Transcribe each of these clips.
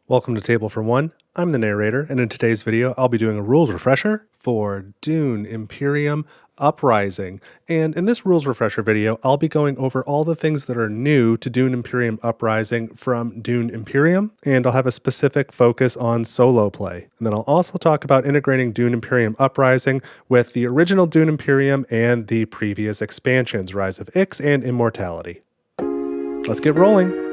Welcome to Table for One. I'm the narrator, and in today's video, I'll be doing a rules refresher for Dune, Imperium, Uprising. And in this rules refresher video, I'll be going over all the things that are new to Dune, Imperium, Uprising from Dune, Imperium, and I'll have a specific focus on solo play. And then I'll also talk about integrating Dune, Imperium, Uprising with the original Dune, Imperium and the previous expansions, Rise of Ix and Immortality. Let's get rolling.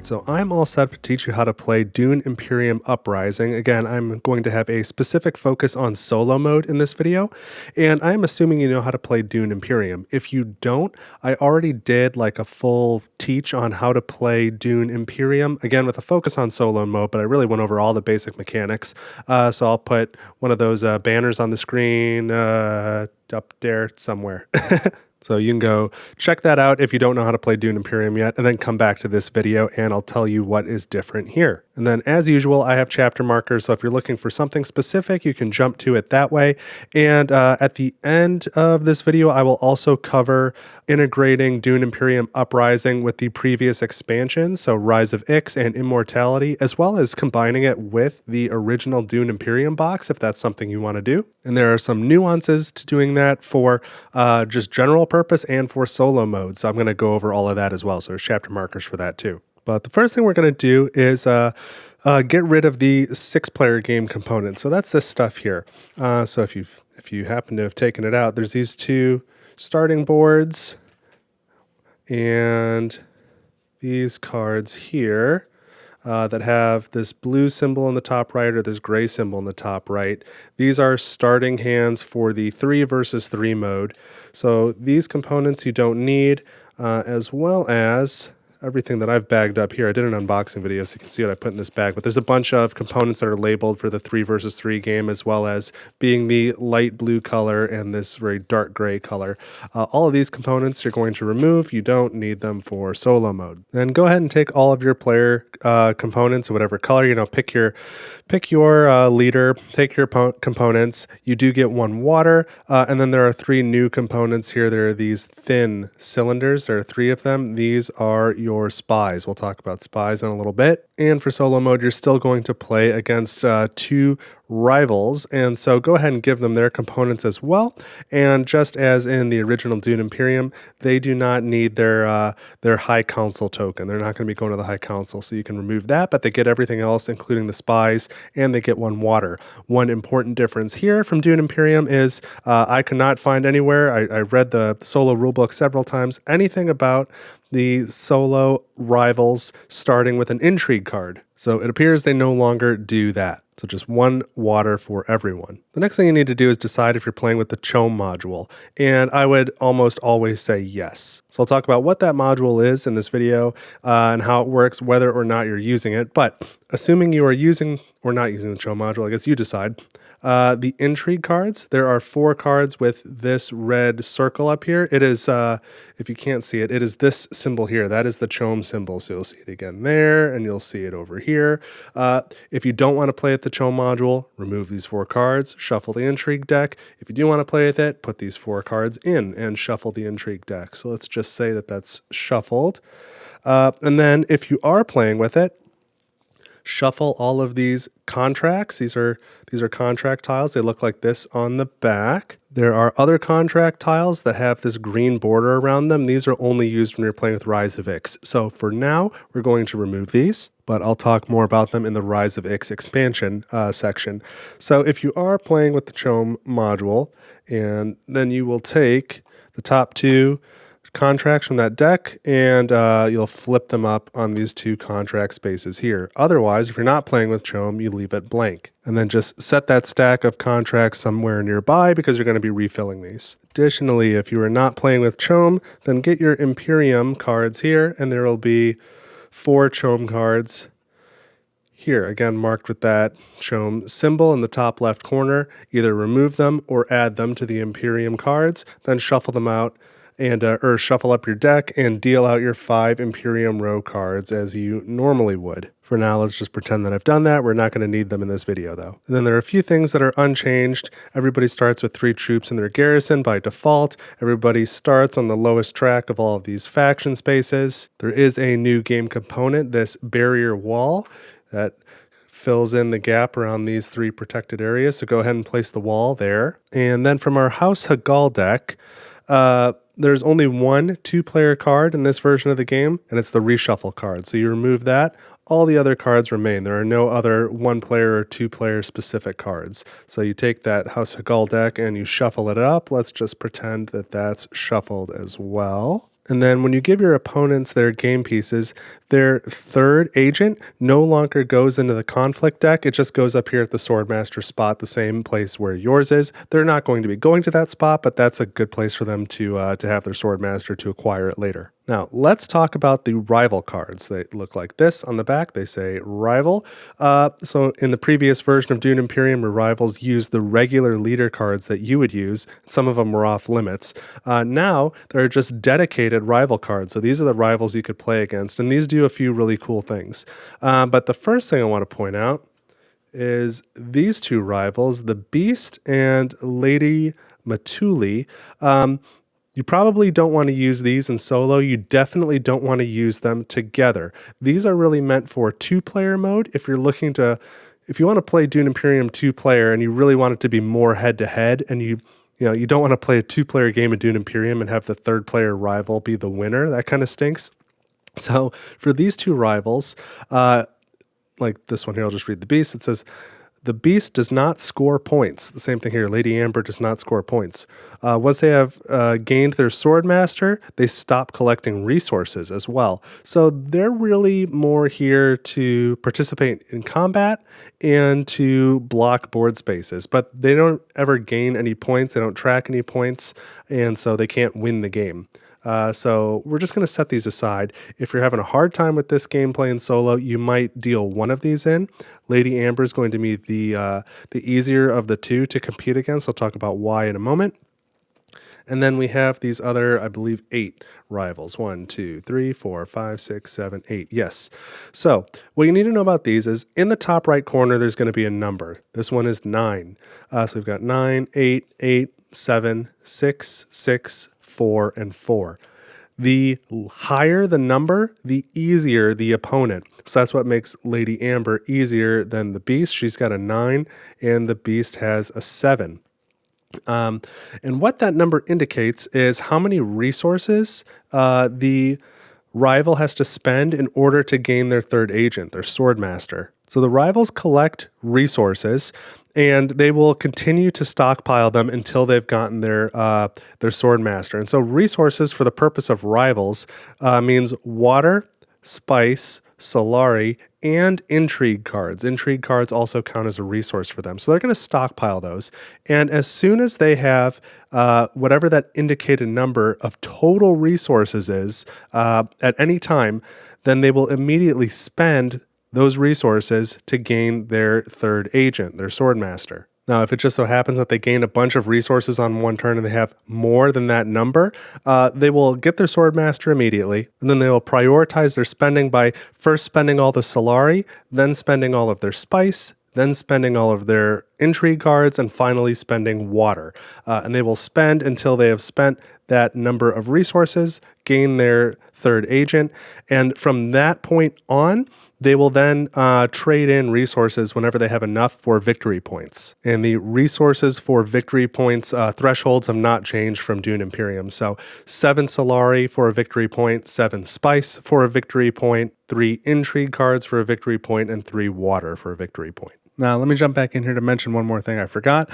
So I'm all set to teach you how to play Dune, Imperium, Uprising. Again, I'm going to have a specific focus on solo mode in this video, and I'm assuming you know how to play Dune, Imperium. If you don't, I already did like a full teach on how to play Dune, Imperium, again with a focus on solo mode, but I really went over all the basic mechanics. So I'll put one of those banners on the screen up there somewhere. So you can go check that out if you don't know how to play Dune Imperium yet, and then come back to this video and I'll tell you what is different here. And then as usual, I have chapter markers, so if you're looking for something specific, you can jump to it that way. And at the end of this video, I will also cover integrating Dune Imperium Uprising with the previous expansions, so Rise of Ix and Immortality, as well as combining it with the original Dune Imperium box, if that's something you want to do. And there are some nuances to doing that for just general purpose and for solo mode. So I'm going to go over all of that as well. So there's chapter markers for that too. But the first thing we're going to do is get rid of the 6-player game component. So that's this stuff here. So if you happen to have taken it out, there's these 2 starting boards and these cards here that have this blue symbol in the top right or this gray symbol in the top right. These are starting hands for the 3 versus 3 mode. So these components you don't need, as well as everything that I've bagged up here. I did an unboxing video so you can see what I put in this bag, but there's a bunch of components that are labeled for the 3 versus 3 game, as well as being the light blue color and this very dark gray color. All of these components you're going to remove. You don't need them for solo mode. Then go ahead and take all of your player components, whatever color, pick your leader, take your components. You do get 1 water, and then there are 3 new components here. There are these thin cylinders. There are 3 of them. These are your Spies. We'll talk about Spies in a little bit. And for solo mode, you're still going to play against 2 rivals, and so go ahead and give them their components as well. And just as in the original Dune Imperium, they do not need their High Council token. They're not going to be going to the High Council, so you can remove that, but they get everything else, including the Spies, and they get 1 water. One important difference here from Dune Imperium is I could not find anywhere, I read the solo rulebook several times, anything about the solo rivals starting with an intrigue card. So it appears they no longer do that. So just 1 water for everyone. The next thing you need to do is decide if you're playing with the CHOAM module. And I would almost always say yes. So I'll talk about what that module is in this video and how it works, whether or not you're using it. But assuming you are using or not using the CHOAM module, I guess you decide. The intrigue cards, there are 4 cards with this red circle up here. It is, if you can't see it, it is this symbol here. That is the CHOAM symbol. So you'll see it again there, and you'll see it over here. If you don't want to play with the CHOAM module, remove these 4 cards, shuffle the intrigue deck. If you do want to play with it, put these 4 cards in and shuffle the intrigue deck. So let's just say that that's shuffled. And then if you are playing with it, shuffle all of these contracts. These are contract tiles. They look like this on the back. There are other contract tiles that have this green border around them. These are only used when you're playing with Rise of Ix. So for now, we're going to remove these, but I'll talk more about them in the Rise of Ix expansion section. So if you are playing with the CHOAM module, and then you will take the top 2 contracts from that deck, and you'll flip them up on these 2 contract spaces here. Otherwise, if you're not playing with CHOAM, you leave it blank. And then just set that stack of contracts somewhere nearby because you're going to be refilling these. Additionally, if you are not playing with CHOAM, then get your Imperium cards here, and there will be 4 CHOAM cards here, again marked with that CHOAM symbol in the top left corner, either remove them or add them to the Imperium cards, then shuffle them out and or shuffle up your deck and deal out your 5 Imperium row cards as you normally would. For now, let's just pretend that I've done that. We're not going to need them in this video though. And then there are a few things that are unchanged. Everybody starts with 3 troops in their garrison by default. Everybody starts on the lowest track of all of these faction spaces. There is a new game component, this barrier wall that fills in the gap around these 3 protected areas. So go ahead and place the wall there. And then from our House Hagal deck, there's only one 2-player card in this version of the game, and it's the reshuffle card. So you remove that, all the other cards remain. There are no other 1-player or 2-player specific cards. So you take that House Hagal deck and you shuffle it up. Let's just pretend that that's shuffled as well. And then when you give your opponents their game pieces, their 3rd agent no longer goes into the conflict deck. It just goes up here at the Swordmaster spot, the same place where yours is. They're not going to be going to that spot, but that's a good place for them to have their Swordmaster to acquire it later. Now, let's talk about the rival cards. They look like this on the back. They say rival. So in the previous version of Dune Imperium, your rivals used the regular leader cards that you would use. Some of them were off limits. Now, there are just dedicated rival cards. So these are the rivals you could play against, and these do a few really cool things. But the first thing I want to point out is these 2 rivals, the Beast and Lady Matuli. You probably don't want to use these in solo. You definitely don't want to use them together. These are really meant for 2-player mode. If you want to play Dune Imperium 2-player and you really want it to be more head-to-head, and you don't want to play a 2-player game of Dune Imperium and have the 3rd-player rival be the winner, that kind of stinks. So for these 2 rivals, like this one here, I'll just read the Beast. It says, the Beast does not score points. The same thing here. Lady Amber does not score points. Once they have gained their Swordmaster, they stop collecting resources as well. So they're really more here to participate in combat and to block board spaces. But they don't ever gain any points. They don't track any points. And so they can't win the game. So we're just going to set these aside. If you're having a hard time with this game playing solo, you might deal one of these in. Lady Amber is going to be the easier of the 2 to compete against. I'll talk about why in a moment. And then we have these other, I believe, 8 rivals. 1, 2, 3, 4, 5, 6, 7, 8. Yes. So what you need to know about these is in the top right corner, there's going to be a number. This one is 9. So we've got 9, 8, 8, 7, 6, 6, 4, and 4. The higher the number, the easier the opponent. So that's what makes Lady Amber easier than the Beast. She's got a 9 and the Beast has a 7. And what that number indicates is how many resources the rival has to spend in order to gain their 3rd agent, their Swordmaster. So the rivals collect resources, and they will continue to stockpile them until they've gotten their Swordmaster. And so resources for the purpose of rivals means water, spice, Solari, and intrigue cards. Intrigue cards also count as a resource for them. So they're going to stockpile those. And as soon as they have whatever that indicated number of total resources is at any time, then they will immediately spend those resources to gain their 3rd agent, their Swordmaster. Now, if it just so happens that they gain a bunch of resources on one turn and they have more than that number, they will get their Swordmaster immediately, and then they will prioritize their spending by first spending all the Solari, then spending all of their spice, then spending all of their intrigue cards, and finally spending water. And they will spend until they have spent that number of resources, gain their 3rd agent, and from that point on, they will then trade in resources whenever they have enough for victory points. And the resources for victory points thresholds have not changed from Dune Imperium. So 7 Solari for a victory point, 7 Spice for a victory point, 3 Intrigue cards for a victory point, and 3 Water for a victory point. Now, let me jump back in here to mention one more thing I forgot.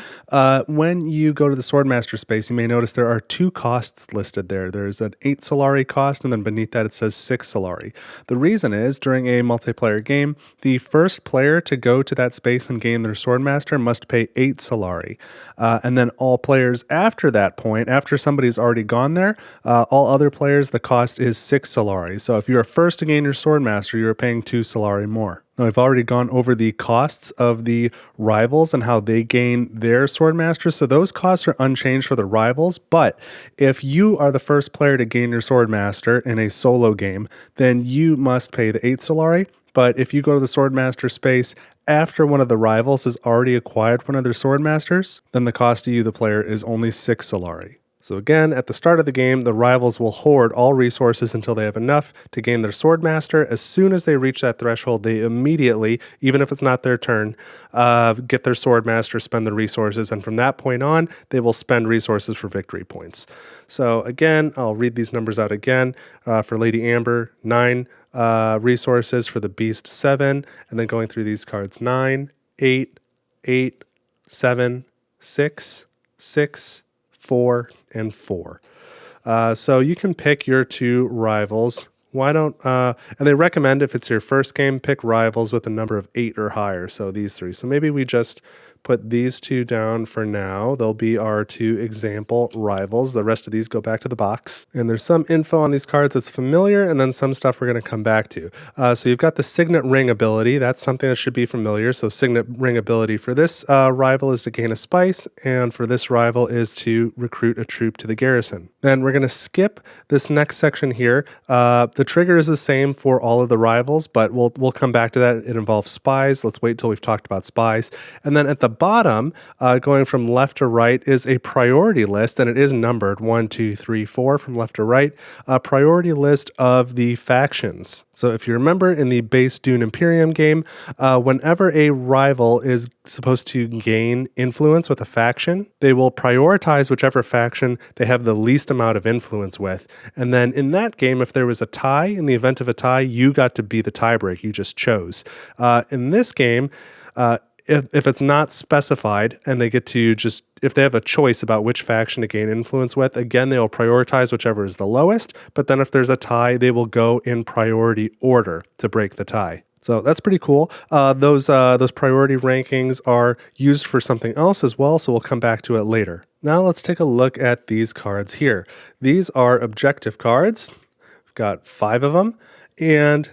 When you go to the Swordmaster space, you may notice there are 2 costs listed there. There's an 8 Solari cost, and then beneath that it says 6 Solari. The reason is, during a multiplayer game, the first player to go to that space and gain their Swordmaster must pay 8 Solari. And then all players after that point, after somebody's already gone there, all other players, the cost is 6 Solari. So if you're first to gain your Swordmaster, you're paying 2 Solari more. Now, I've already gone over the costs of the rivals and how they gain their Swordmasters, so those costs are unchanged for the rivals, but if you are the first player to gain your Swordmaster in a solo game, then you must pay the 8 Solari, but if you go to the Swordmaster space after one of the rivals has already acquired one of their Swordmasters, then the cost to you, the player, is only 6 Solari. So again, at the start of the game, the rivals will hoard all resources until they have enough to gain their Swordmaster. As soon as they reach that threshold, they immediately, even if it's not their turn, get their Swordmaster, spend the resources, and from that point on, they will spend resources for victory points. So again, I'll read these numbers out again. For Lady Amber, 9 resources. For the Beast, 7. And then going through these cards, 9, 8, 8, 7, 6, 6, 4, and 4. So you can pick your 2 rivals. Why don't, and they recommend if it's your first game, pick rivals with a number of 8 or higher. So these 3. So maybe we just put these 2 down for now. They'll be our 2 example rivals. The rest of these go back to the box. And there's some info on these cards that's familiar, and then some stuff we're going to come back to. So you've got the Signet Ring ability. That's something that should be familiar. So Signet Ring ability for this rival is to gain a spice, and for this rival is to recruit a troop to the garrison. Then we're going to skip this next section here. The trigger is the same for all of the rivals, but we'll come back to that. It involves spies. Let's wait until we've talked about spies. And then at the bottom, going from left to right, is a priority list, and it is numbered 1, 2, 3, 4 from left to right, a priority list of the factions. So if you remember in the base Dune Imperium game, whenever a rival is supposed to gain influence with a faction, they will prioritize whichever faction they have the least amount of influence with. And then in that game, if there was a tie, in the event of a tie, you got to be the tiebreak. You just chose. In this game, if it's not specified and they get to just, if they have a choice about which faction to gain influence with, again, they'll prioritize whichever is the lowest. But then if there's a tie, they will go in priority order to break the tie. So that's pretty cool. Those priority rankings are used for something else as well, so we'll come back to it later. Now let's take a look at these cards here. These are objective cards. We've got 5 of them, and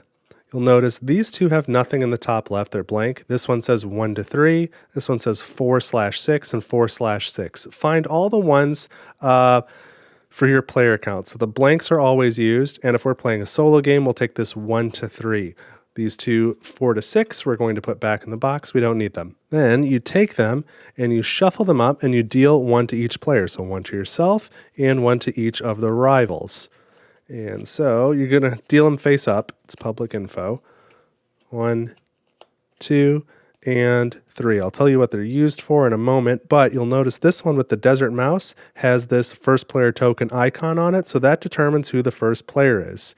you'll notice these 2 have nothing in the top left. They're blank. This one says 1 to 3. This one says 4/6 and 4/6. Find all the ones for your player count. So the blanks are always used, and if we're playing a solo game, we'll take this 1 to 3. These 2, 4 to 6, we're going to put back in the box. We don't need them. Then you take them and you shuffle them up and you deal 1 to each player. So 1 to yourself and 1 to each of the rivals. And so you're going to deal them face up. It's public info. 1, 2, and 3. I'll tell you what they're used for in a moment, but you'll notice this one with the desert mouse has this first player token icon on it, so that determines who the first player is.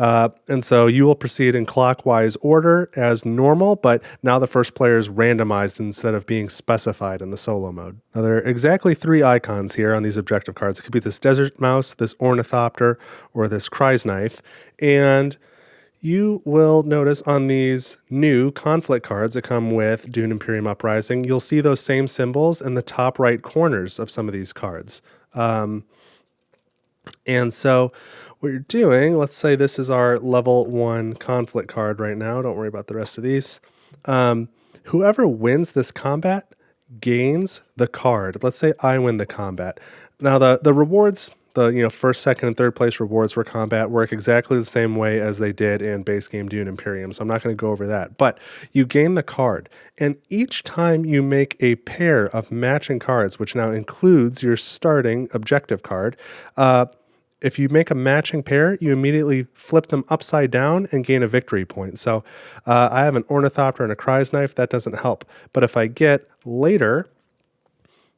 And so you will proceed in clockwise order as normal, but now the first player is randomized instead of being specified in the solo mode. Now there are exactly 3 icons here on these objective cards. It could be this desert mouse, this ornithopter, or this crysknife. And you will notice on these new conflict cards that come with Dune Imperium Uprising, you'll see those same symbols in the top right corners of some of these cards. And so what you're doing, let's say this is our level 1 conflict card right now. Don't worry about the rest of these. Whoever wins this combat gains the card. Let's say I win the combat. Now the rewards, the first, second, and third place rewards for combat work exactly the same way as they did in base game Dune Imperium, so I'm not going to go over that. But you gain the card, and each time you make a pair of matching cards, which now includes your starting objective card, if you make a matching pair, you immediately flip them upside down and gain a victory point. So I have an ornithopter and a crysknife. That doesn't help. But if I get later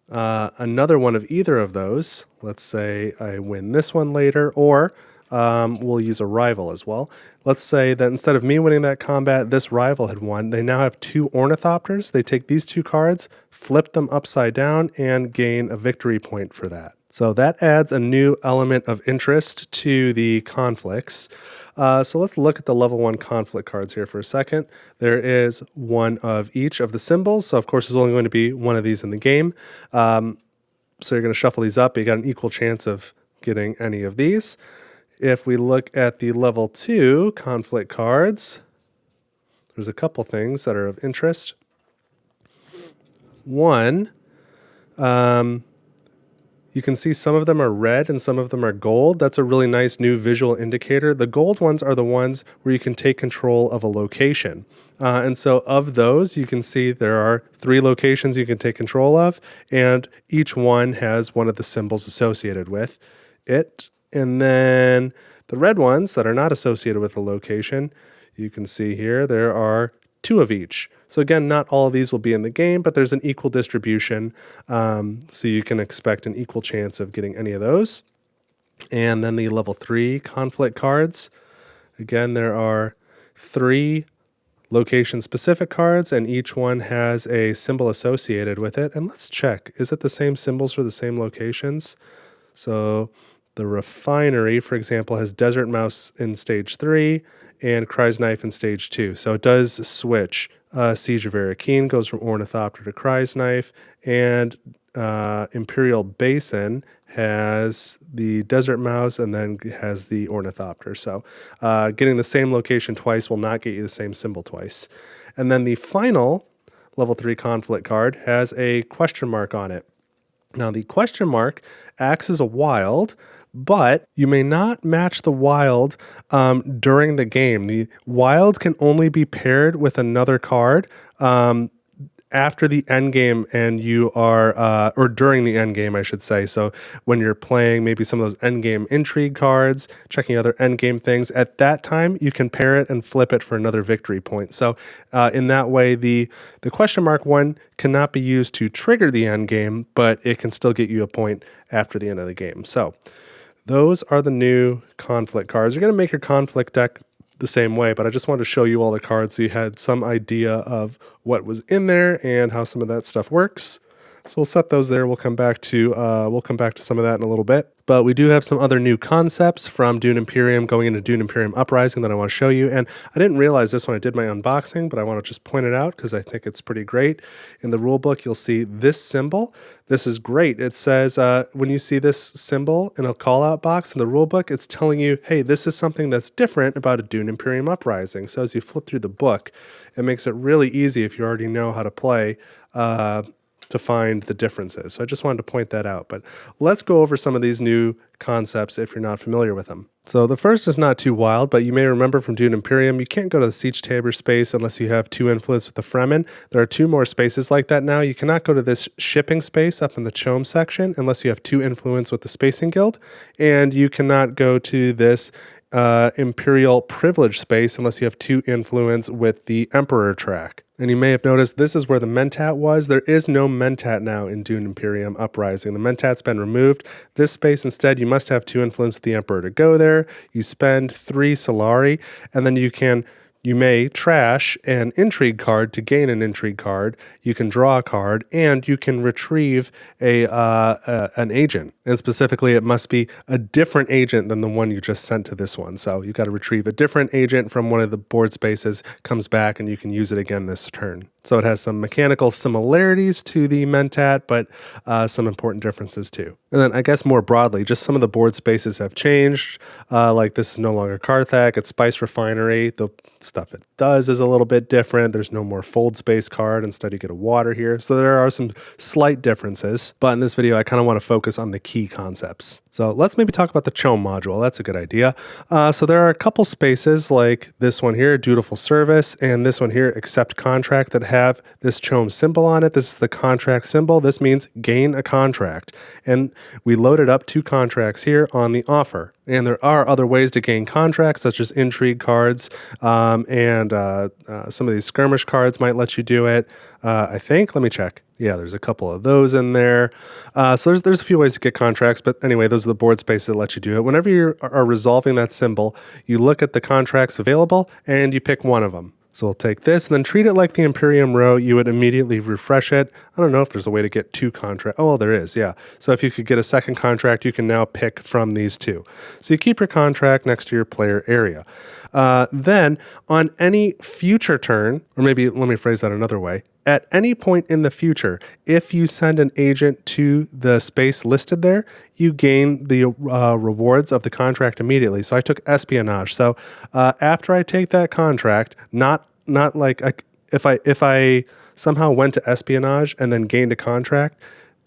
another one of either of those, let's say I win this one later, or we'll use a rival as well. Let's say that instead of me winning that combat, this rival had won. They now have 2 ornithopters. They take these 2 cards, flip them upside down, and gain a victory point for that. So that adds a new element of interest to the conflicts. So let's look at the level 1 conflict cards here for a second. There is 1 of each of the symbols. So of course there's only going to be 1 of these in the game. So you're going to shuffle these up. You got an equal chance of getting any of these. If we look at the level 2 conflict cards, there's a couple things that are of interest. One, you can see some of them are red and some of them are gold. That's a really nice new visual indicator. The gold ones are the ones where you can take control of a location. And so of those, you can see there are 3 locations you can take control of, and each one has one of the symbols associated with it. And then the red ones that are not associated with a location, you can see here there are 2 of each. So again, not all of these will be in the game, but there's an equal distribution, so you can expect an equal chance of getting any of those. And then the level 3 conflict cards. Again, there are 3 location-specific cards, and each one has a symbol associated with it. And let's check. Is it the same symbols for the same locations? So the Refinery, for example, has Desert Mouse in Stage 3 and Cry's Knife in Stage 2. So it does switch. Siege of Arakeen goes from Ornithopter to Cry's Knife, and Imperial Basin has the Desert Mouse and then has the Ornithopter. So getting the same location twice will not get you the same symbol twice. And then the final level 3 conflict card has a question mark on it. Now the question mark acts as a wild, but you may not match the wild during the game. The wild can only be paired with another card after the end game, and you are, or during the end game, I should say. So when you're playing maybe some of those end game intrigue cards, checking other end game things, at that time you can pair it and flip it for another victory point. So in that way, the question mark one cannot be used to trigger the end game, but it can still get you a point after the end of the game. So those are the new conflict cards. You're going to make your conflict deck the same way, but I just wanted to show you all the cards so you had some idea of what was in there and how some of that stuff works. So we'll set those there. We'll come back to some of that in a little bit. But we do have some other new concepts from Dune Imperium going into Dune Imperium Uprising that I want to show you. And I didn't realize this when I did my unboxing, but I want to just point it out because I think it's pretty great. In the rulebook, you'll see this symbol. This is great. It says when you see this symbol in a call-out box in the rulebook, it's telling you, hey, this is something that's different about a Dune Imperium Uprising. So as you flip through the book, it makes it really easy if you already know how to play to find the differences. So I just wanted to point that out. But let's go over some of these new concepts if you're not familiar with them. So the first is not too wild, but you may remember from Dune Imperium, you can't go to the Siege Tabor space unless you have 2 influence with the Fremen. There are 2 more spaces like that now. You cannot go to this shipping space up in the CHOAM section unless you have 2 influence with the Spacing Guild. And you cannot go to this Imperial privilege space unless you have 2 influence with the Emperor track. And you may have noticed this is where the Mentat was. There is no Mentat now in Dune Imperium Uprising. The Mentat's been removed. This space instead, you must have 2 influence with the Emperor to go there. You spend 3 Solari, and then you may trash an intrigue card to gain an intrigue card. You can draw a card, and you can retrieve an agent. And specifically, it must be a different agent than the one you just sent to this one. So you've got to retrieve a different agent from one of the board spaces, comes back, and you can use it again this turn. So it has some mechanical similarities to the Mentat, but some important differences too. And then I guess more broadly, just some of the board spaces have changed. Like this is no longer Carthag, it's Spice Refinery. The stuff it does is a little bit different. There's no more fold space card. Instead, you get a water here. So there are some slight differences. But in this video, I kind of want to focus on the key concepts. So let's maybe talk about the CHOAM module. That's a good idea. So there are a couple spaces like this one here, Dutiful Service, and this one here, Accept Contract, that have this CHOAM symbol on it. This is the contract symbol. This means gain a contract. And we loaded up 2 contracts here on the offer. And there are other ways to gain contracts, such as intrigue cards, and some of these skirmish cards might let you do it. I think. Let me check. Yeah, there's a couple of those in there. So there's a few ways to get contracts, but anyway, those are the board spaces that let you do it. Whenever you are resolving that symbol, you look at the contracts available and you pick one of them. So we'll take this and then treat it like the Imperium row. You would immediately refresh it. I don't know if there's a way to get 2 contracts. Oh, well, there is, yeah. So if you could get a second contract, you can now pick from these 2. So you keep your contract next to your player area. Then on any future turn, or maybe let me phrase that another way, at any point in the future, if you send an agent to the space listed there, you gain the rewards of the contract immediately. So I took espionage. So after I take that contract, not not like if I somehow went to espionage and then gained a contract,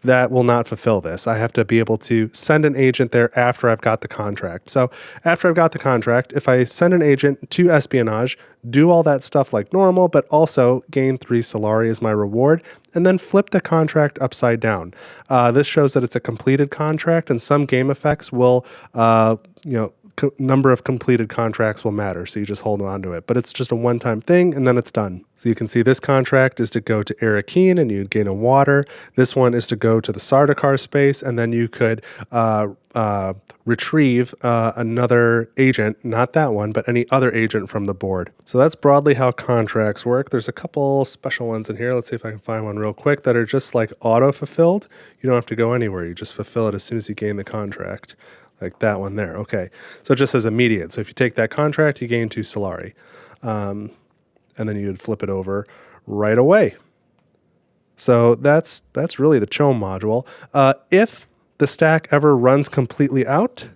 that will not fulfill this. I have to be able to send an agent there after I've got the contract. So after I've got the contract, if I send an agent to espionage, do all that stuff like normal, but also gain 3 Solari as my reward, and then flip the contract upside down. This shows that it's a completed contract, and some game effects will, number of completed contracts will matter. So you just hold on to it, but it's just a one-time thing and then it's done. So you can see this contract is to go to Arakeen and you'd gain a water. This one is to go to the Sardaukar space and then you could retrieve another agent, not that one, but any other agent from the board. So that's broadly how contracts work. There's a couple special ones in here. Let's see if I can find one real quick that are just like auto-fulfilled. You don't have to go anywhere. You just fulfill it as soon as you gain the contract. Like that one there. Okay. So it just says immediate. So if you take that contract, you gain 2 Solari. And then you would flip it over right away. So that's really the CHOAM module. If the stack ever runs completely out,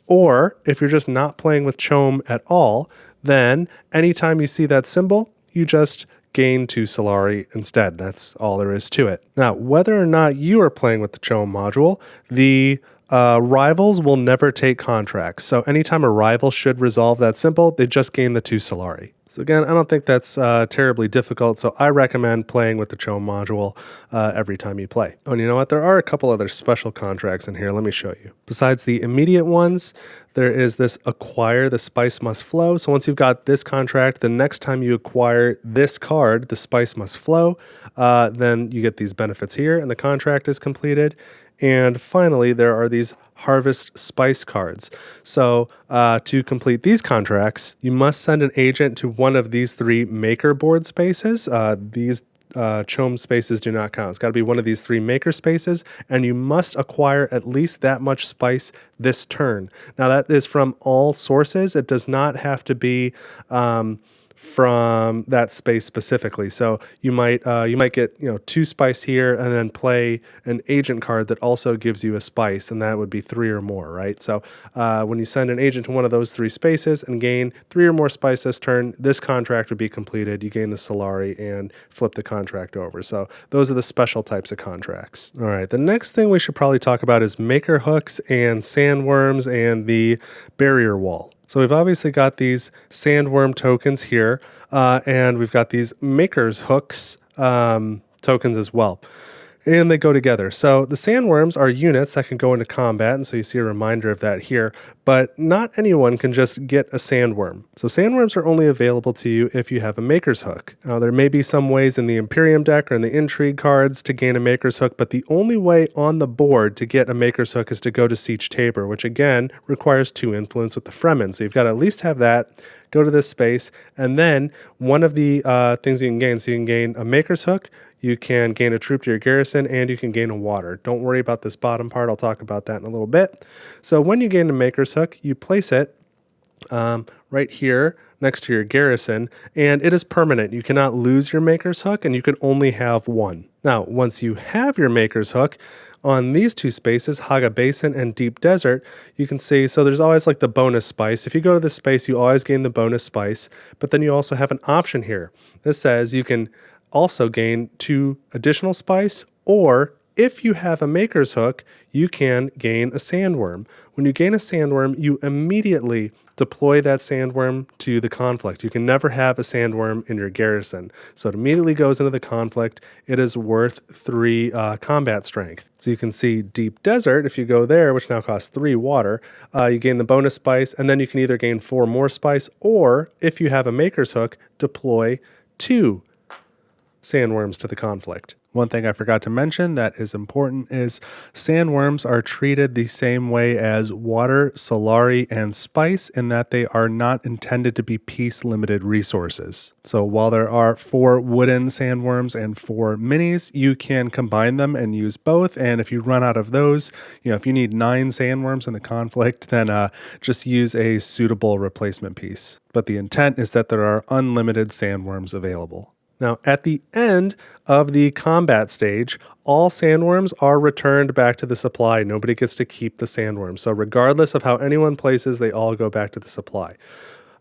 or if you're just not playing with CHOAM at all, then anytime you see that symbol, you just gain 2 Solari instead. That's all there is to it. Now, whether or not you are playing with the CHOAM module, the rivals will never take contracts. So anytime a rival should resolve that symbol, they just gain the 2 Solari. So again, I don't think that's terribly difficult, so I recommend playing with the CHOAM module every time you play. Oh, and you know what? There are a couple other special contracts in here. Let me show you. Besides the immediate ones, there is this acquire, the spice must flow. So once you've got this contract, the next time you acquire this card, the spice must flow, then you get these benefits here and the contract is completed. And finally, there are these harvest spice cards. So to complete these contracts, you must send an agent to one of these 3 maker board spaces. These CHOAM spaces do not count. It's got to be one of these 3 maker spaces, and you must acquire at least that much spice this turn. Now that is from all sources. It does not have to be from that space specifically. So you might get 2 spice here and then play an agent card that also gives you a spice, and that would be 3 or more, right? So when you send an agent to one of those 3 spaces and gain 3 or more spice this turn, this contract would be completed. You gain the Solari and flip the contract over. So those are the special types of contracts. All right, the next thing we should probably talk about is maker hooks and sandworms and the barrier wall. So we've obviously got these sandworm tokens here, and we've got these makers hooks tokens as well. And they go together. So the sandworms are units that can go into combat, and so you see a reminder of that here, but not anyone can just get a sandworm. So sandworms are only available to you if you have a maker's hook. Now there may be some ways in the Imperium deck or in the intrigue cards to gain a maker's hook, but the only way on the board to get a maker's hook is to go to Siege Tabor, which again requires 2 influence with the Fremen. So you've got to at least have that. Go to this space, and then one of the things you can gain, so you can gain a maker's hook, you can gain a troop to your garrison, and you can gain a water. Don't worry about this bottom part. I'll talk about that in a little bit. So when you gain a maker's hook, you place it right here next to your garrison, and it is permanent. You cannot lose your maker's hook, and you can only have 1. Now, once you have your maker's hook, on these 2 spaces, Haga Basin and Deep Desert, you can see, so there's always like the bonus spice. If you go to this space, you always gain the bonus spice, but then you also have an option here. This says you can also gain 2 additional spice, or if you have a maker's hook, you can gain a sandworm. When you gain a sandworm, you immediately deploy that sandworm to the conflict. You can never have a sandworm in your garrison. So it immediately goes into the conflict. It is worth 3 combat strength. So you can see Deep Desert, if you go there, which now costs 3 water, you gain the bonus spice, and then you can either gain 4 more spice, or if you have a maker's hook, deploy 2 sandworms to the conflict. One thing I forgot to mention that is important is sandworms are treated the same way as water, Solari, and spice in that they are not intended to be piece-limited resources. So while there are 4 wooden sandworms and 4 minis, you can combine them and use both. And if you run out of those, if you need 9 sandworms in the conflict, then just use a suitable replacement piece. But the intent is that there are unlimited sandworms available. Now, at the end of the combat stage, all sandworms are returned back to the supply. Nobody gets to keep the sandworms. So regardless of how anyone places, they all go back to the supply.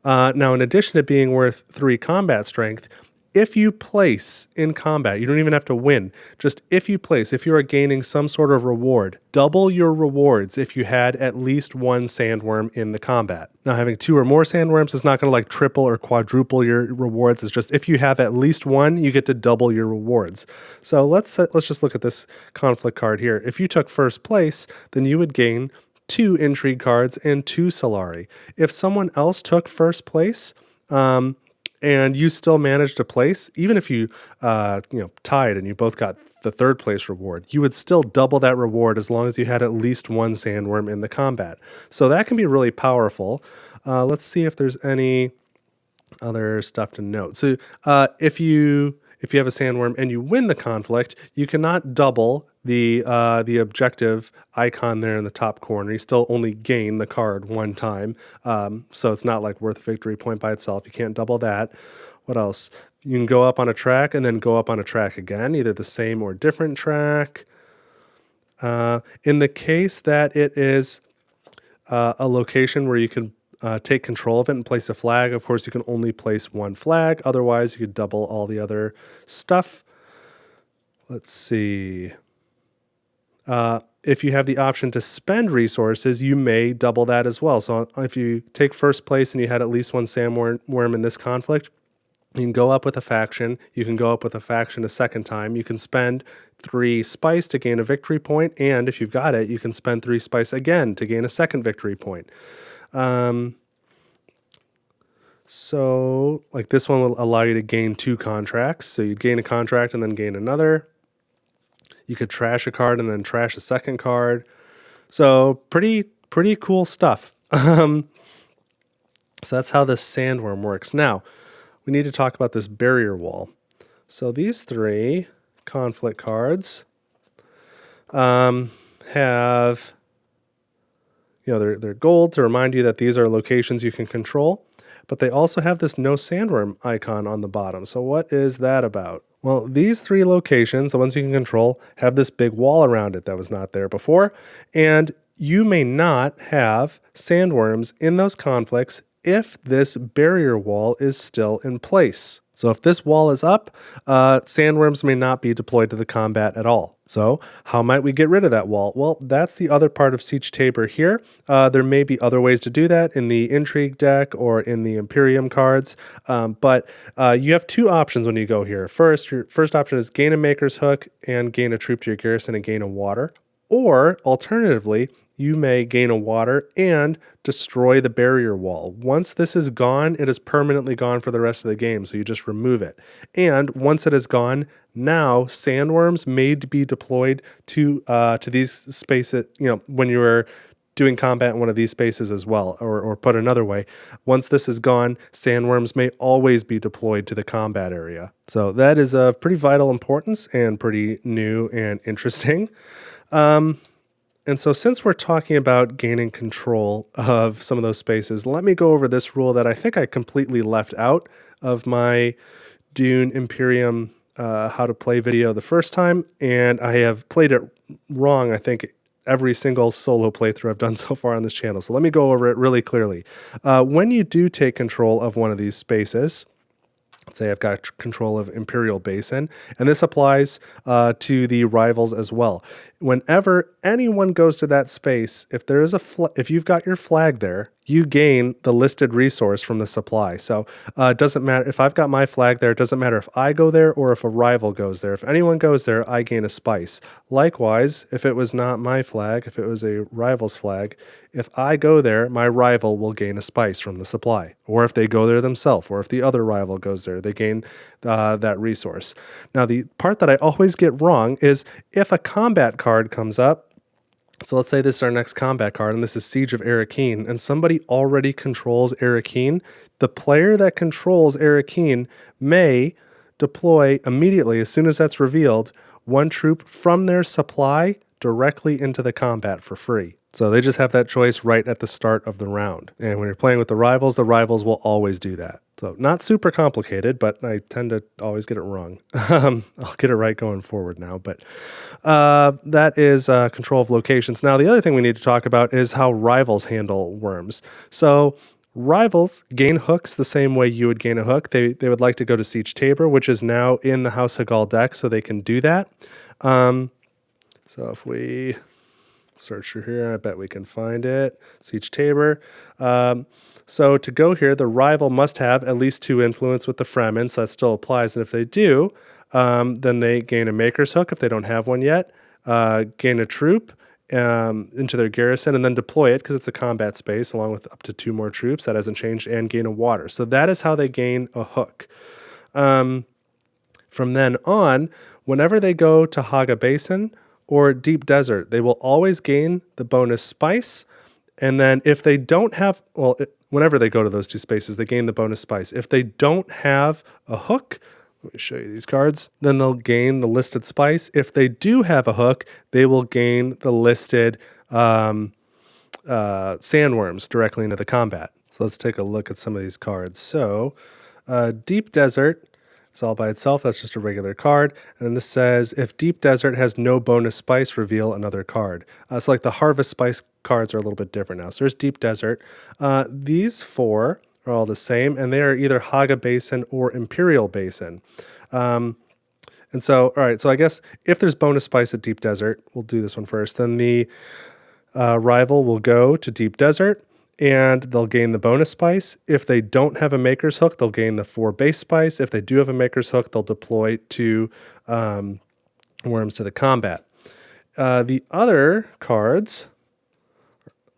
Now, in addition to being worth 3 combat strength, if you place in combat, you don't even have to win. Just if you place, if you are gaining some sort of reward, double your rewards if you had at least 1 sandworm in the combat. Now, having 2 or more sandworms is not going to like triple or quadruple your rewards. It's just if you have at least 1, you get to double your rewards. So let's just look at this conflict card here. If you took first place, then you would gain 2 intrigue cards and 2 Solari. If someone else took first place, and you still managed to place, even if you tied and you both got the 3rd place reward, you would still double that reward as long as you had at least 1 sandworm in the combat. So that can be really powerful. Let's see if there's any other stuff to note. So if you have a sandworm and you win the conflict, you cannot double the objective icon there in the top corner. You still only gain the card 1 time, so it's not like worth a victory point by itself. You can't double that. What else? You can go up on a track and then go up on a track again, either the same or different track. In the case that it is a location where you can take control of it and place a flag, of course you can only place 1 flag. Otherwise, you could double all the other stuff. Let's see. If you have the option to spend resources, you may double that as well. So if you take first place and you had at least 1 sandworm in this conflict, you can go up with a faction. You can go up with a faction a second time. You can spend 3 spice to gain a victory point, and if you've got it, you can spend 3 spice again to gain a second victory point. So like this one will allow you to gain 2 contracts. So you'd gain a contract and then gain another. You could trash a card and then trash a second card. So pretty cool stuff. So that's how this sandworm works. Now, we need to talk about this barrier wall. So these 3 conflict cards have, they're gold to remind you that these are locations you can control, but they also have this no sandworm icon on the bottom. So what is that about? Well, these 3 locations, the ones you can control, have this big wall around it that was not there before, and you may not have sandworms in those conflicts if this barrier wall is still in place. So if this wall is up, sandworms may not be deployed to the combat at all. So how might we get rid of that wall? Well, that's the other part of Siege Tabor here. There may be other ways to do that in the Intrigue deck or in the Imperium cards, but you have 2 options when you go here. First, your first option is gain a Maker's Hook and gain a troop to your garrison and gain a water. Or alternatively, you may gain a water and destroy the barrier wall. Once this is gone, it is permanently gone for the rest of the game, so you just remove it. And once it is gone, now sandworms may be deployed to these spaces, when you are doing combat in one of these spaces as well. Or put another way, once this is gone, sandworms may always be deployed to the combat area. So that is of pretty vital importance and pretty new and interesting. And so since we're talking about gaining control of some of those spaces, let me go over this rule that I think I completely left out of my Dune Imperium how to play video the first time, and I have played it wrong, I think, every single solo playthrough I've done so far on this channel. So let me go over it really clearly. When you do take control of one of these spaces, let's say I've got control of Imperial Basin, and this applies to the rivals as well. Whenever anyone goes to that space, if there is if you've got your flag there, you gain the listed resource from the supply. So it doesn't matter if I've got my flag there. It doesn't matter if I go there or if a rival goes there. If anyone goes there, I gain a spice. Likewise, if it was not my flag, if it was a rival's flag, if I go there, my rival will gain a spice from the supply. Or if they go there themselves, or if the other rival goes there, they gain that resource. Now, the part that I always get wrong is if a combat card comes up. So let's say this is our next combat card, and this is Siege of Arrakeen, and somebody already controls Arrakeen. The player that controls Arrakeen may deploy immediately, as soon as that's revealed, 1 troop from their supply directly into the combat for free. So they just have that choice right at the start of the round. And when you're playing with the rivals will always do that. So not super complicated, but I tend to always get it wrong. I'll get it right going forward now. But that is control of locations. Now, the other thing we need to talk about is how rivals handle worms. So Rivals gain hooks the same way you would gain a hook. They would like to go to Siege Tabor, which is now in the House Hagal deck, so they can do that. So if we search through here, I bet we can find it. Siege Tabor. So to go here, the rival must have at least 2 influence with the Fremen, so that still applies. And if they do, then they gain a Maker's Hook if they don't have one yet, gain a troop into their garrison, and then deploy it because it's a combat space along with up to 2 more troops. That hasn't changed, and gain a water. So that is how they gain a hook. From then on, whenever they go to Haga Basin or Deep Desert, they will always gain the bonus Spice. And then if they don't have, whenever they go to those 2 spaces, they gain the bonus Spice. If they don't have a hook, let me show you these cards, then they'll gain the listed Spice. If they do have a hook, they will gain the listed Sandworms directly into the combat. So let's take a look at some of these cards. So Deep Desert is all by itself. That's just a regular card. And then this says, if Deep Desert has no bonus Spice, reveal another card. So like the Harvest Spice cards are a little bit different now. So there's Deep Desert. These 4 are all the same, and they are either Haga Basin or Imperial Basin. And so, all right, so I guess if there's bonus Spice at Deep Desert, we'll do this one first, then the rival will go to Deep Desert, and they'll gain the bonus Spice. If they don't have a Maker's Hook, they'll gain the 4 base Spice. If they do have a Maker's Hook, they'll deploy 2 worms to the combat. The other cards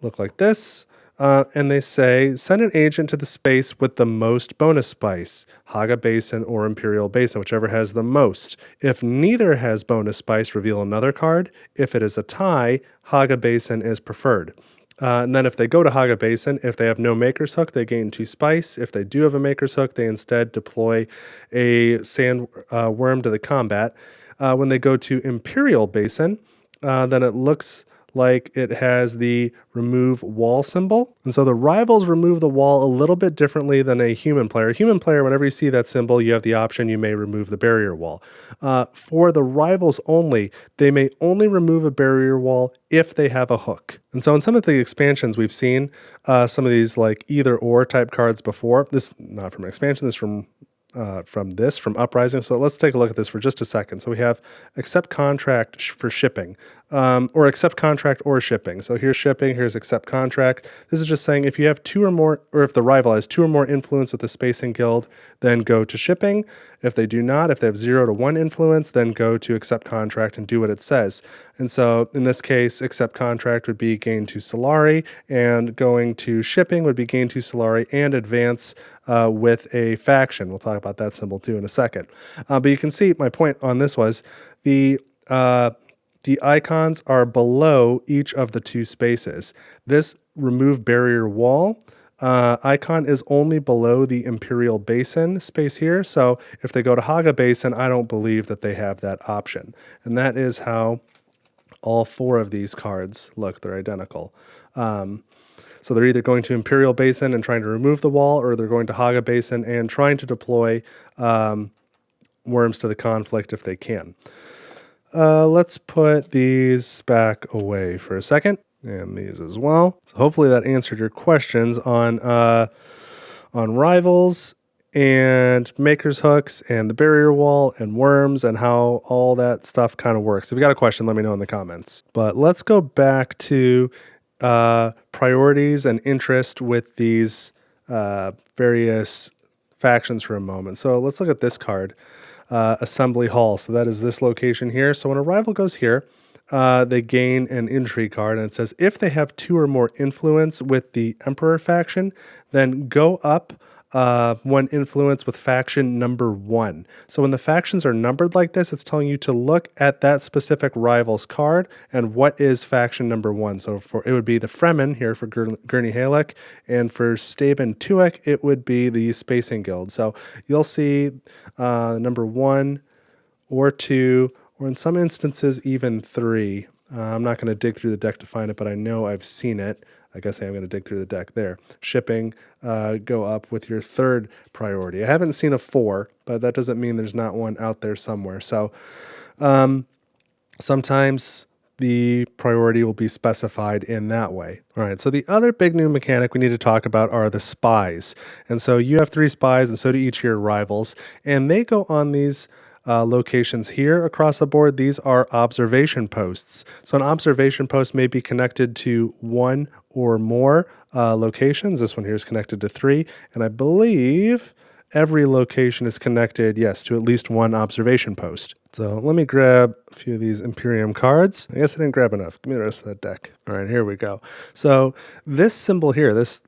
look like this. And they say, send an agent to the space with the most bonus Spice, Haga Basin or Imperial Basin, whichever has the most. If neither has bonus Spice, reveal another card. If it is a tie, Haga Basin is preferred. And then if they go to Haga Basin, if they have no Maker's Hook, they gain 2 Spice. If they do have a Maker's Hook, they instead deploy a sand worm to the combat. When they go to Imperial Basin, then it looks like it has the remove wall symbol. And so the rivals remove the wall a little bit differently than a human player. A human player, whenever you see that symbol, you have the option you may remove the barrier wall. For the rivals only, they may only remove a barrier wall if they have a hook. And so in some of the expansions we've seen some of these like either or type cards before. This not from an expansion, this from Uprising. So let's take a look at this for just a second. So we have accept contract for shipping, or accept contract or shipping. So here's shipping, here's accept contract. This is just saying if you have 2 or more, or if the rival has 2 or more influence with the Spacing Guild, then go to shipping. If they do not, if they have 0 to 1 influence, then go to accept contract and do what it says. And so in this case, accept contract would be gain 2 Solari, and going to shipping would be gain 2 Solari and advance with a faction. We'll talk about that symbol too in a second. But you can see my point on this was the icons are below each of the 2 spaces. This remove barrier wall icon is only below the Imperial Basin space here. So if they go to Haga Basin, I don't believe that they have that option. And that is how all 4 of these cards look. They're identical. So they're either going to Imperial Basin and trying to remove the wall, or they're going to Haga Basin and trying to deploy worms to the conflict if they can. Let's put these back away for a second, and these as well. So hopefully that answered your questions on rivals and Maker's Hooks and the barrier wall and worms and how all that stuff kind of works. If you got a question, let me know in the comments. But let's go back to priorities and interest with these various factions for a moment. So let's look at this card, Assembly Hall. So that is this location here. So when a rival goes here, they gain an intrigue card, and it says if they have 2 or more influence with the Emperor faction, then go up 1 influence with faction number 1. So when the factions are numbered like this, it's telling you to look at that specific rival's card and what is faction number 1. So it would be the Fremen here for Gurney Halleck, and for Staben Tuek, it would be the Spacing Guild. So you'll see number 1 or 2, or in some instances even 3. I'm not going to dig through the deck to find it, but I know I've seen it. I guess I am going to dig through the deck there. Shipping, go up with your 3rd priority. I haven't seen a 4, but that doesn't mean there's not one out there somewhere. So sometimes the priority will be specified in that way. All right, so the other big new mechanic we need to talk about are the spies. And so you have 3 spies, and so do each of your rivals, and they go on these locations here across the board. These are observation posts. So an observation post may be connected to 1 or more locations. This one here is connected to 3, and I believe every location is connected, yes, to at least 1 observation post. So let me grab a few of these Imperium cards. I guess I didn't grab enough. Give me the rest of that deck. All right, here we go. So this symbol here, this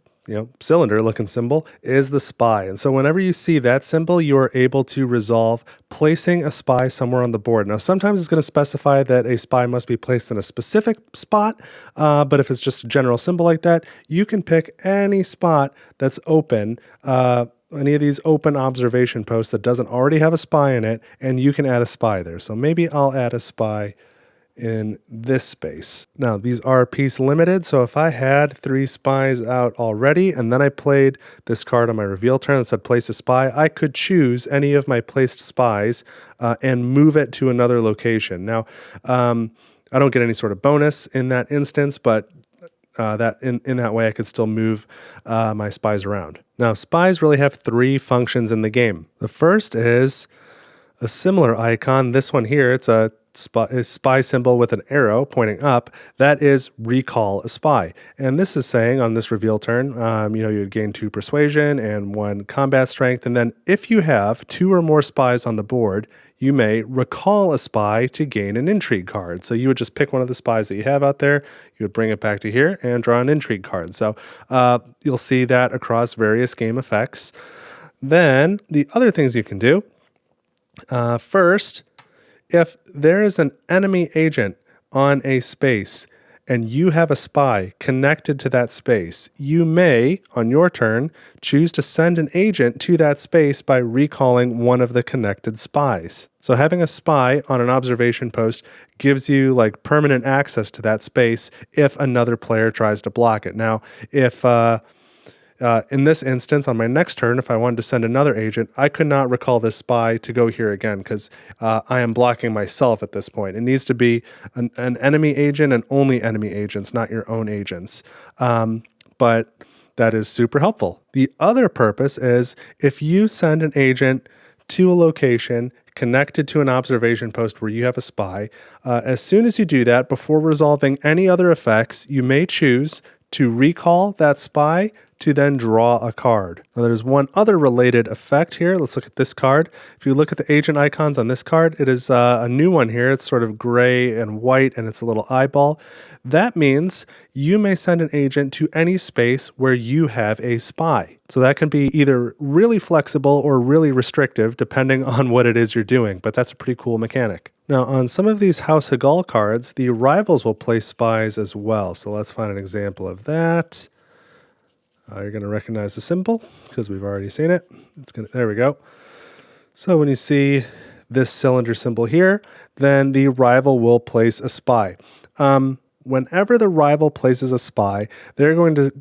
cylinder looking symbol is the spy. And so whenever you see that symbol, you are able to resolve placing a spy somewhere on the board. Now, sometimes it's going to specify that a spy must be placed in a specific spot, but if it's just a general symbol like that, you can pick any spot that's open, any of these open observation posts that doesn't already have a spy in it, and you can add a spy there. So maybe I'll add a spy in this space. Now, these are piece limited, so if I had 3 spies out already and then I played this card on my reveal turn that said place a spy, I could choose any of my placed spies and move it to another location. Now, I don't get any sort of bonus in that instance, but that in that way I could still move my spies around. Now, spies really have 3 functions in the game. The first is a similar icon. This one here, it's a spy symbol with an arrow pointing up. That is recall a spy. And this is saying on this reveal turn, you would gain 2 persuasion and 1 combat strength. And then if you have 2 or more spies on the board, you may recall a spy to gain an intrigue card. So you would just pick one of the spies that you have out there, you would bring it back to here and draw an intrigue card. So you'll see that across various game effects. Then the other things you can do, first, if there is an enemy agent on a space and you have a spy connected to that space, you may, on your turn, choose to send an agent to that space by recalling one of the connected spies. So having a spy on an observation post gives you like permanent access to that space if another player tries to block it. Now, if in this instance, on my next turn, if I wanted to send another agent, I could not recall this spy to go here again because I am blocking myself at this point. It needs to be an enemy agent and only enemy agents, not your own agents. But that is super helpful. The other purpose is if you send an agent to a location connected to an observation post where you have a spy, as soon as you do that, before resolving any other effects, you may choose to recall that spy to then draw a card. Now there's one other related effect here. Let's look at this card. If you look at the agent icons on this card, it is a new one here. It's sort of gray and white and it's a little eyeball. That means you may send an agent to any space where you have a spy. So that can be either really flexible or really restrictive depending on what it is you're doing, but that's a pretty cool mechanic. Now on some of these House Hagal cards, the rivals will place spies as well. So let's find an example of that. You're going to recognize the symbol because we've already seen it. There we go. So when you see this cylinder symbol here, then the rival will place a spy. Whenever the rival places a spy, they're going to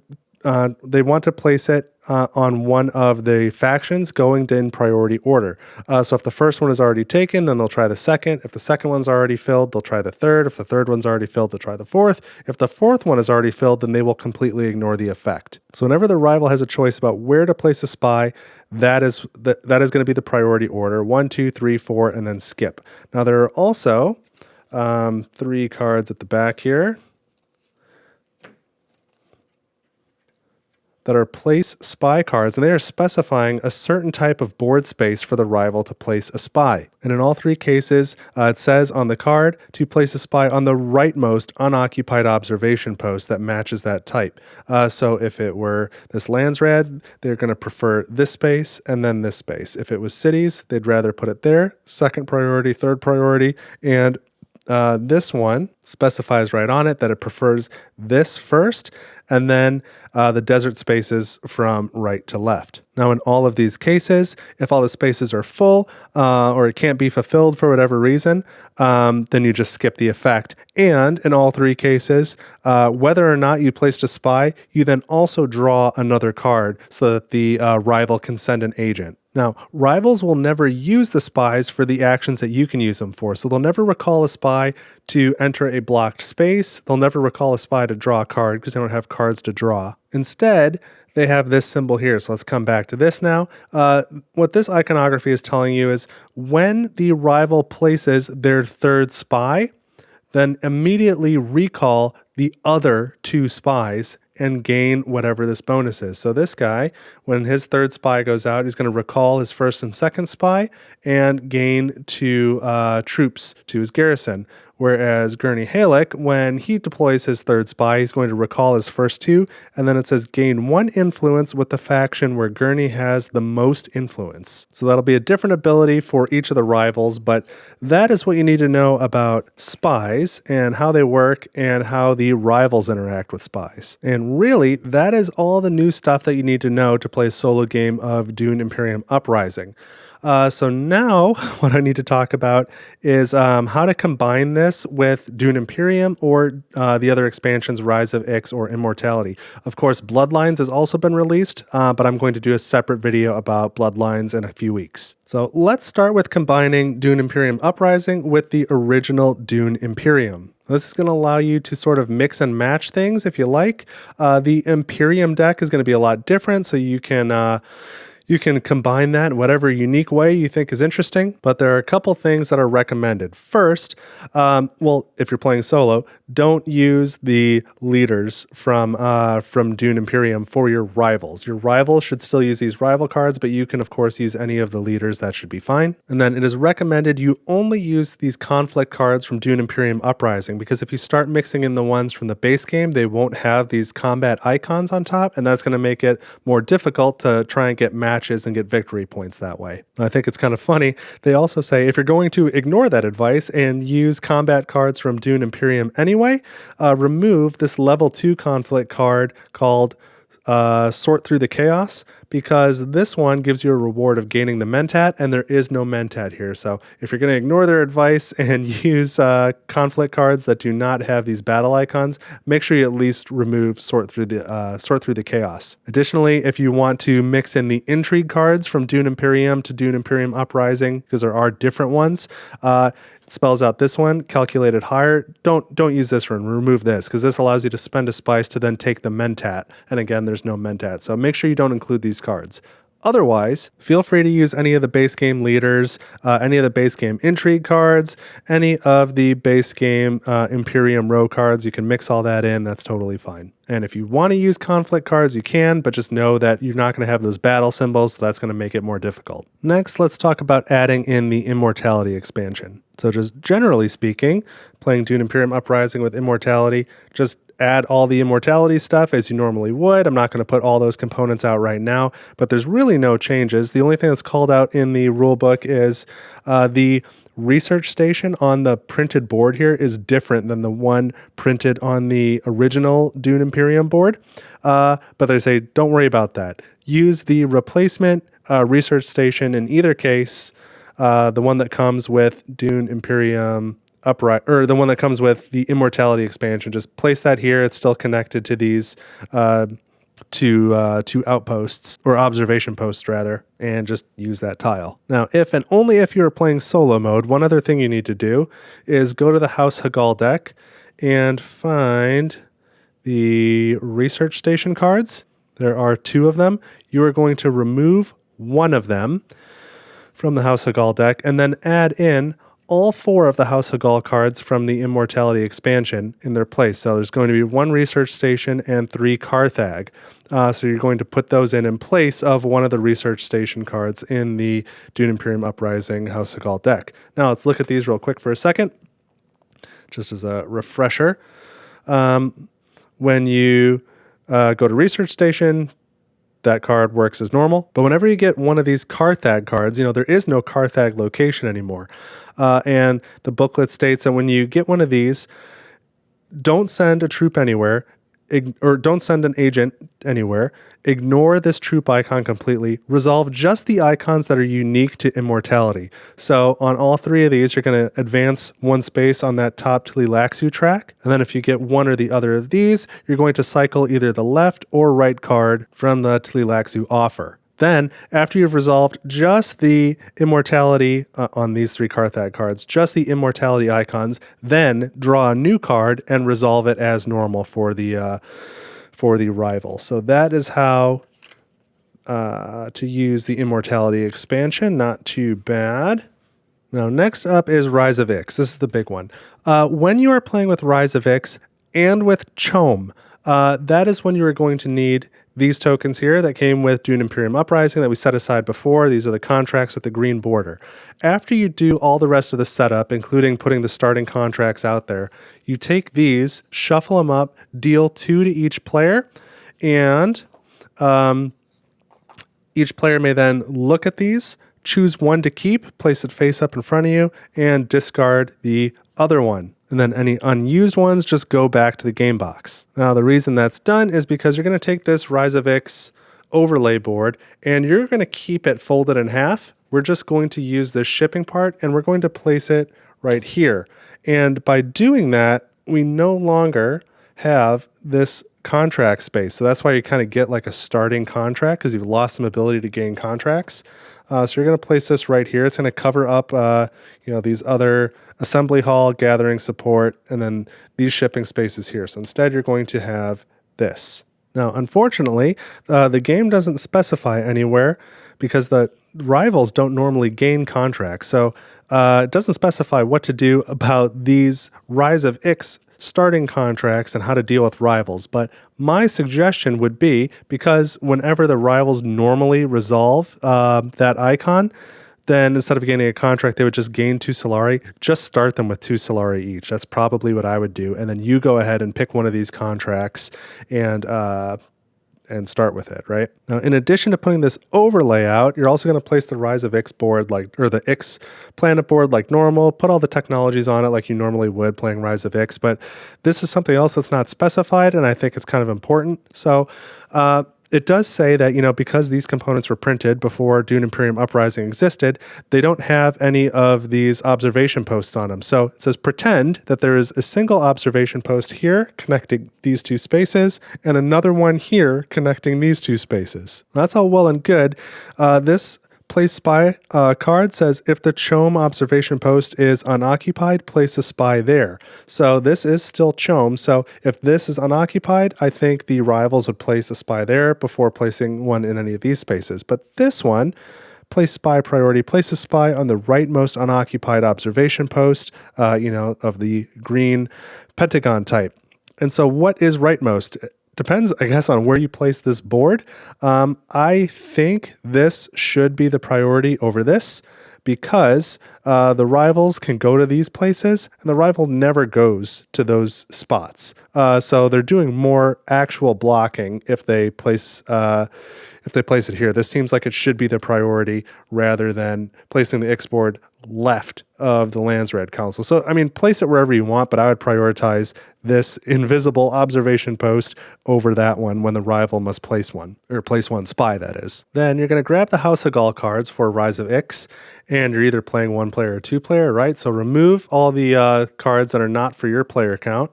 they want to place it on one of the factions going in priority order. So if the first one is already taken, then they'll try the second. If the second one's already filled, they'll try the third. If the third one's already filled, they'll try the fourth. If the fourth one is already filled, then they will completely ignore the effect. So whenever the rival has a choice about where to place a spy, that is going to be the priority order: 1, 2, 3, 4, and then skip. Now there are also 3 cards at the back here that are place spy cards, and they are specifying a certain type of board space for the rival to place a spy. And in all 3 cases, it says on the card to place a spy on the rightmost unoccupied observation post that matches that type. So if it were this Landsrad, they're going to prefer this space and then this space. If it was cities, they'd rather put it there, second priority, third priority, and this one specifies right on it that it prefers this first, and then the desert spaces from right to left. Now, in all of these cases, if all the spaces are full or it can't be fulfilled for whatever reason, then you just skip the effect. And in all 3 cases, whether or not you placed a spy, you then also draw another card so that the rival can send an agent. Now, rivals will never use the spies for the actions that you can use them for. So they'll never recall a spy to enter a blocked space. They'll never recall a spy to draw a card because they don't have cards to draw. Instead, they have this symbol here. So let's come back to this now. What this iconography is telling you is when the rival places their third spy, then immediately recall the other two spies and gain whatever this bonus is. So this guy, when his third spy goes out, he's going to recall his first and second spy and gain 2 troops to his garrison. Whereas Gurney Halleck, when he deploys his third spy, he's going to recall his first 2, and then it says gain 1 influence with the faction where Gurney has the most influence. So that'll be a different ability for each of the rivals, but that is what you need to know about spies and how they work and how the rivals interact with spies. And really, that is all the new stuff that you need to know to play a solo game of Dune Imperium Uprising. So now what I need to talk about is how to combine this with Dune Imperium or the other expansions, Rise of Ix or Immortality. Of course, Bloodlines has also been released, but I'm going to do a separate video about Bloodlines in a few weeks. So let's start with combining Dune Imperium Uprising with the original Dune Imperium. This is going to allow you to sort of mix and match things if you like. The Imperium deck is going to be a lot different, so you can combine that in whatever unique way you think is interesting, but there are a couple things that are recommended. First, if you're playing solo, don't use the leaders from Dune Imperium for your rivals. Your rivals should still use these rival cards, but you can, of course, use any of the leaders. That should be fine. And then it is recommended you only use these conflict cards from Dune Imperium Uprising, because if you start mixing in the ones from the base game, they won't have these combat icons on top, and that's going to make it more difficult to try and get matches and get victory points that way. I think it's kind of funny. They also say if you're going to ignore that advice and use combat cards from Dune Imperium anyway, remove this level 2 conflict card called Sort Through the Chaos, because this one gives you a reward of gaining the Mentat, and there is no Mentat here. So if you're going to ignore their advice and use conflict cards that do not have these battle icons, make sure you at least remove Sort Through the Chaos. Additionally, if you want to mix in the intrigue cards from Dune Imperium to Dune Imperium Uprising, because there are different ones, it spells out this one, calculated higher. Don't use this one, remove this, because this allows you to spend a spice to then take the Mentat. And again, there's no Mentat. So make sure you don't include these cards. Otherwise, feel free to use any of the base game leaders, any of the base game intrigue cards, any of the base game Imperium row cards. You can mix all that in. That's totally fine. And if you want to use conflict cards, you can, but just know that you're not going to have those battle symbols, so that's going to make it more difficult. Next, let's talk about adding in the Immortality expansion. So just generally speaking, playing Dune Imperium Uprising with Immortality, just add all the Immortality stuff as you normally would. I'm not going to put all those components out right now, but there's really no changes. The only thing that's called out in the rulebook is the research station on the printed board here is different than the one printed on the original Dune Imperium board. But they say, don't worry about that. Use the replacement research station in either case, the one that comes with Dune Imperium or the one that comes with the Immortality expansion. Just place that here. It's still connected to these two outposts, or observation posts rather, and just use that tile. Now, if and only if you're playing solo mode, one other thing you need to do is go to the House Hagal deck and find the research station cards. There are 2 of them. You are going to remove one of them from the House Hagal deck and then add in all 4 of the House Hagal cards from the Immortality expansion in their place. So there's going to be 1 research station and 3 Carthag. So you're going to put those in place of one of the research station cards in the Dune Imperium Uprising House Hagal deck. Now let's look at these real quick for a second, just as a refresher. When you go to research station, that card works as normal. But whenever you get one of these Carthag cards, there is no Carthag location anymore. And the booklet states that when you get one of these, don't send a troop anywhere, or don't send an agent anywhere. Ignore this troop icon completely. Resolve just the icons that are unique to Immortality. So on all 3 of these, you're going to advance 1 space on that top Tlilaxu track. And then if you get one or the other of these, you're going to cycle either the left or right card from the Tlilaxu offer. Then, after you've resolved just the Immortality on these 3 Carthag cards, just the Immortality icons, then draw a new card and resolve it as normal for the rival. So that is how to use the Immortality expansion. Not too bad. Now, next up is Rise of Ix. This is the big one. When you are playing with Rise of Ix and with CHOAM, that is when you are going to need these tokens here that came with Dune Imperium Uprising that we set aside before. These are the contracts with the green border. After you do all the rest of the setup, including putting the starting contracts out there, you take these, shuffle them up, deal 2 to each player, and each player may then look at these, choose one to keep, place it face up in front of you, and discard the other one. And then any unused ones just go back to the game box. Now, the reason that's done is because you're going to take this Rise of Ix overlay board and you're going to keep it folded in half. We're just going to use this shipping part and we're going to place it right here. And by doing that, we no longer have this contract space. So that's why you kind of get like a starting contract because you've lost some ability to gain contracts. So you're going to place this right here. It's going to cover up, these other assembly hall, gathering support, and then these shipping spaces here. So instead, you're going to have this. Now, unfortunately, the game doesn't specify anywhere because the rivals don't normally gain contracts. So it doesn't specify what to do about these Rise of Ix starting contracts and how to deal with rivals. But my suggestion would be, because whenever the rivals normally resolve that icon, then instead of gaining a contract, they would just gain 2 Solari. Just start them with 2 Solari each. That's probably what I would do. And then you go ahead and pick one of these contracts and start with it, right? Now, in addition to putting this overlay out, you're also going to place the Rise of Ix board, or the Ix planet board like normal, put all the technologies on it like you normally would playing Rise of Ix, but this is something else that's not specified, and I think it's kind of important. So, it does say that, because these components were printed before Dune Imperium Uprising existed, they don't have any of these observation posts on them. So it says pretend that there is a single observation post here connecting these 2 spaces and another one here connecting these 2 spaces. That's all well and good. This Place Spy card says if the CHOAM observation post is unoccupied, place a spy there. So this is still CHOAM. So if this is unoccupied, I think the rivals would place a spy there before placing one in any of these spaces. But this one, place spy priority, place a spy on the rightmost unoccupied observation post, of the green pentagon type. And so what is rightmost? Depends, I guess, on where you place this board. I think this should be the priority over this because the rivals can go to these places and the rival never goes to those spots. So they're doing more actual blocking if they place it here. This seems like it should be the priority rather than placing the Ix board left of the Lands Red Council. So, place it wherever you want, but I would prioritize this invisible observation post over that one when the rival must place one spy, that is. Then you're going to grab the House Hagal cards for Rise of Ix, and you're either playing 1-player or 2-player, right? So remove all the cards that are not for your player count.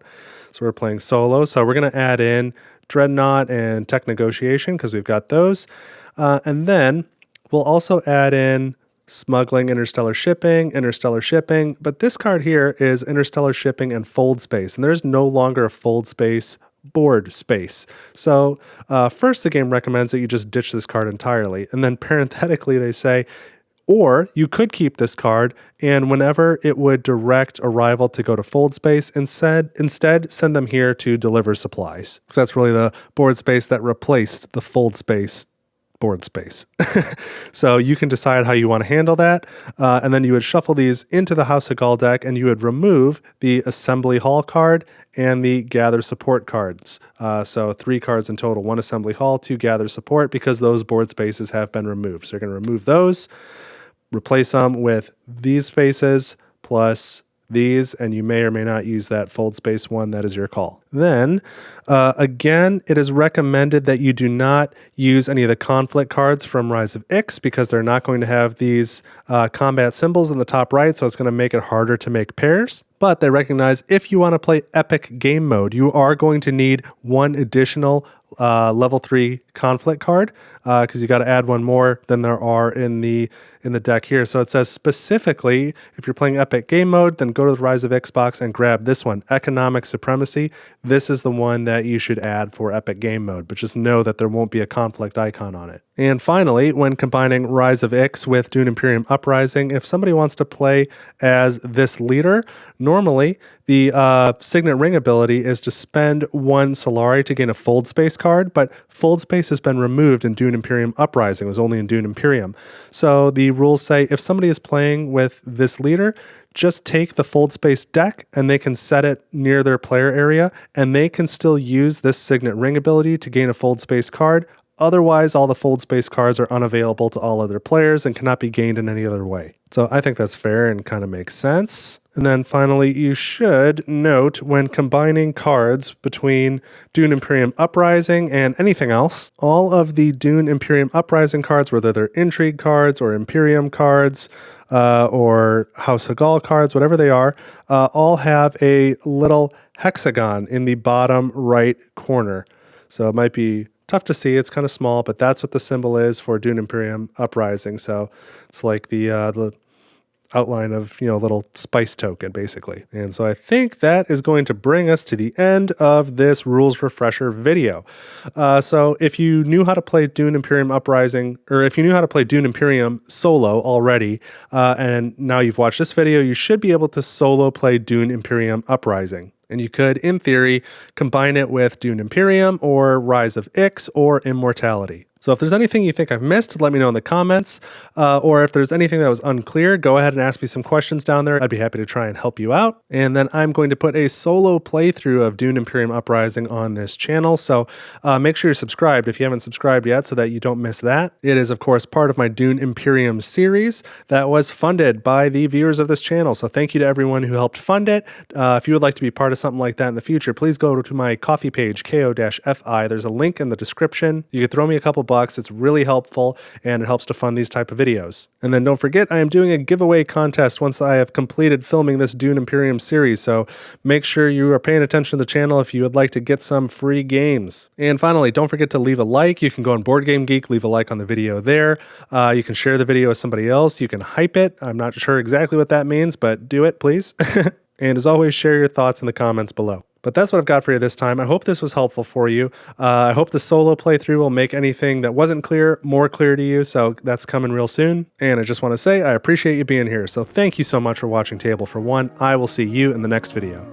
So we're playing solo. So we're going to add in Dreadnought and Tech Negotiation because we've got those. And then we'll also add in Smuggling, Interstellar Shipping, but this card here is Interstellar Shipping and Fold Space, and there's no longer a Fold Space board space. So first the game recommends that you just ditch this card entirely, and then parenthetically they say, or you could keep this card, and whenever it would direct a rival to go to Fold Space, instead send them here to deliver supplies. So that's really the board space that replaced the Fold Space board space. So you can decide how you want to handle that. And then you would shuffle these into the House of Gaul deck and you would remove the Assembly Hall card and the Gather Support cards. So 3 cards in total, 1 Assembly Hall, 2 Gather Support, because those board spaces have been removed. So you're going to remove those, replace them with these spaces plus these, and you may or may not use that Fold Space one. That is your call. Then, again, it is recommended that you do not use any of the conflict cards from Rise of Ix because they're not going to have these combat symbols in the top right, so it's going to make it harder to make pairs. But they recognize if you want to play epic game mode, you are going to need one additional level 3 conflict card because you got to add one more than there are in the deck here. So it says specifically, if you're playing epic game mode, then go to the Rise of Ix box and grab this one, Economic Supremacy. This is the one that you should add for epic game mode, but just know that there won't be a conflict icon on it. And finally, when combining Rise of Ix with Dune Imperium Uprising, if somebody wants to play as this leader, normally the Signet Ring ability is to spend 1 Solari to gain a Fold Space card, but Fold Space has been removed in Dune Imperium Uprising. It was only in Dune Imperium. So the rules say if somebody is playing with this leader, just take the Fold Space deck and they can set it near their player area and they can still use this Signet Ring ability to gain a Fold Space card. Otherwise, all the Fold Space cards are unavailable to all other players and cannot be gained in any other way. So I think that's fair and kind of makes sense. And then finally, you should note when combining cards between Dune Imperium Uprising and anything else, all of the Dune Imperium Uprising cards, whether they're Intrigue cards or Imperium cards or House Hagal cards, whatever they are, all have a little hexagon in the bottom right corner. So it might be tough to see, it's kind of small, but that's what the symbol is for Dune Imperium Uprising. So it's like the outline of, a little spice token, basically. And so I think that is going to bring us to the end of this rules refresher video. So if you knew how to play Dune Imperium Uprising, or if you knew how to play Dune Imperium solo already, and now you've watched this video, you should be able to solo play Dune Imperium Uprising. And you could, in theory, combine it with Dune Imperium or Rise of Ix or Immortality. So if there's anything you think I've missed, let me know in the comments. Or if there's anything that was unclear, go ahead and ask me some questions down there. I'd be happy to try and help you out. And then I'm going to put a solo playthrough of Dune Imperium Uprising on this channel. So make sure you're subscribed if you haven't subscribed yet so that you don't miss that. It is, of course, part of my Dune Imperium series that was funded by the viewers of this channel. So thank you to everyone who helped fund it. If you would like to be part of something like that in the future, please go to my Ko-fi page, ko-fi. There's a link in the description. You could throw me a couple bucks. It's really helpful and it helps to fund these type of videos. And then don't forget, I am doing a giveaway contest once I have completed filming this Dune Imperium series. So make sure you are paying attention to the channel if you would like to get some free games. And finally, don't forget to leave a like. You can go on Board Game Geek, leave a like on the video there. You can share the video with somebody else. You can hype it. I'm not sure exactly what that means, but do it, please. And as always, share your thoughts in the comments below. But that's what I've got for you this time. I hope this was helpful for you. I hope the solo playthrough will make anything that wasn't clear more clear to you. So that's coming real soon. And I just want to say I appreciate you being here. So thank you so much for watching Table for One. I will see you in the next video.